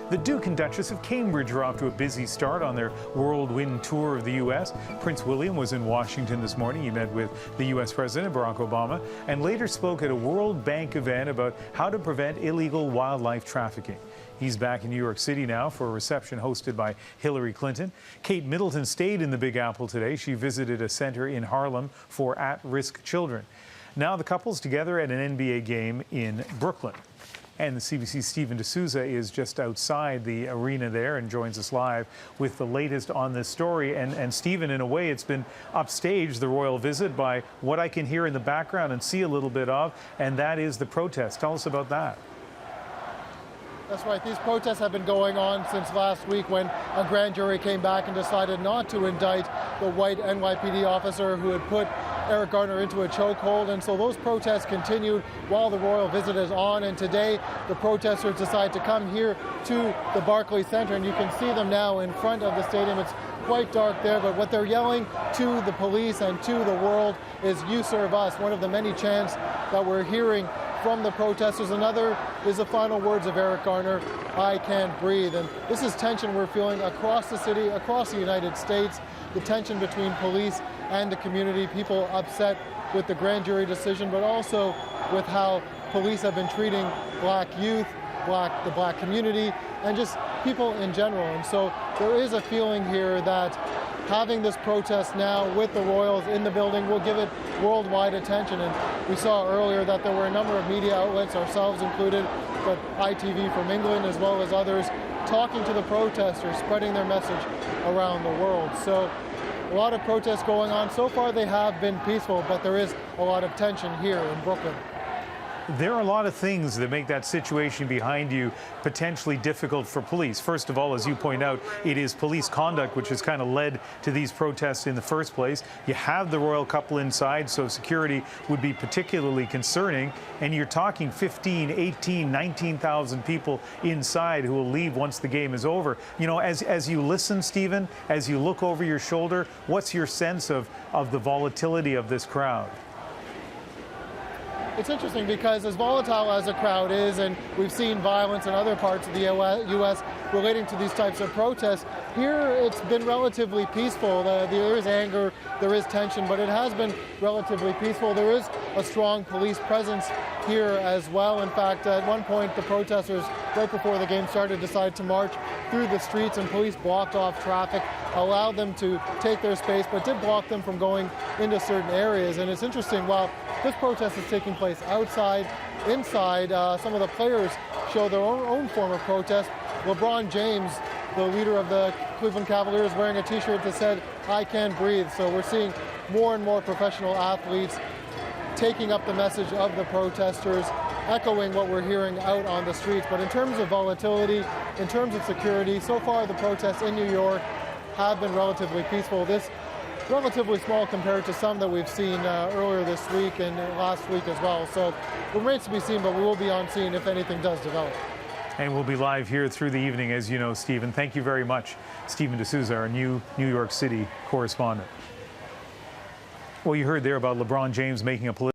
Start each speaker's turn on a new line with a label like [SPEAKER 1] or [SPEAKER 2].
[SPEAKER 1] The Duke and Duchess of Cambridge are off to a busy start on their whirlwind tour of the U.S. Prince William was in Washington this morning. He met with the U.S. President Barack Obama and later spoke at a World Bank event about how to prevent illegal wildlife trafficking. He's back in New York City now for a reception hosted by Hillary Clinton. Kate Middleton stayed in the Big Apple today. She visited a center in Harlem for at-risk children. Now the couple's together at an NBA game in Brooklyn. And the CBC's Steven D'Souza is just outside the arena there and joins us live with the latest on this story. And Steven, in a way, it's been upstaged, the royal visit, by what I can hear in the background and see a little bit of, and that is the protest. Tell us about that.
[SPEAKER 2] That's right. These protests have been going on since last week when a grand jury came back and decided not to indict the white NYPD officer who had put Eric Garner into a chokehold. And so those protests continued while the royal visit is on. And today, the protesters decide to come here to the Barclay Center. And you can see them now in front of the stadium. It's quite dark there, but what they're yelling to the police and to the world is "You serve us," one of the many chants that we're hearing from the protesters. Another is the final words of Eric Garner, "I can't breathe." And this is tension we're feeling across the city, across the United States, the tension between police and the community, people upset with the grand jury decision, but also with how police have been treating black youth, the black community, and just people in general. And so there is a feeling here that having this protest now with the royals in the building will give it worldwide attention. And we saw earlier that there were a number of media outlets, ourselves included, but ITV from England as well as others, talking to the protesters, spreading their message around the world. So a lot of protests going on. So far they have been peaceful, but there is a lot of tension here in Brooklyn.
[SPEAKER 1] There are a lot of things that make that situation behind you potentially difficult for police. First of all, as you point out, it is police conduct which has kind of led to these protests in the first place. You have the royal couple inside, so security would be particularly concerning. And you're talking 15, 18, 19,000 people inside who will leave once the game is over. You know, as you listen, Stephen, as you look over your shoulder, what's your sense of the volatility of this crowd?
[SPEAKER 2] It's interesting because as volatile as a crowd is, and we've seen violence in other parts of the U.S. relating to these types of protests, here it's been relatively peaceful. There is anger, there is tension, but it has been relatively peaceful. There is a strong police presence here as well. In fact, at one point, the protesters, right before the game started, decided to march through the streets, and police blocked off traffic, allowed them to take their space, but did block them from going into certain areas. And it's interesting, while this protest is taking place outside, inside, some of the players show their own form of protest. LeBron James, the leader of the Cleveland Cavaliers, wearing a t-shirt that said, "I can't breathe." So we're seeing more and more professional athletes taking up the message of the protesters, echoing what we're hearing out on the streets. But in terms of volatility, in terms of security, so far the protests in New York have been relatively peaceful. This relatively small compared to some that we've seen earlier this week and last week as well. So it remains to be seen, but we will be on scene if anything does develop.
[SPEAKER 1] And we'll be live here through the evening, as you know, Stephen. Thank you very much, Steven D'Souza, our new New York City correspondent. Well, you heard there about LeBron James making a political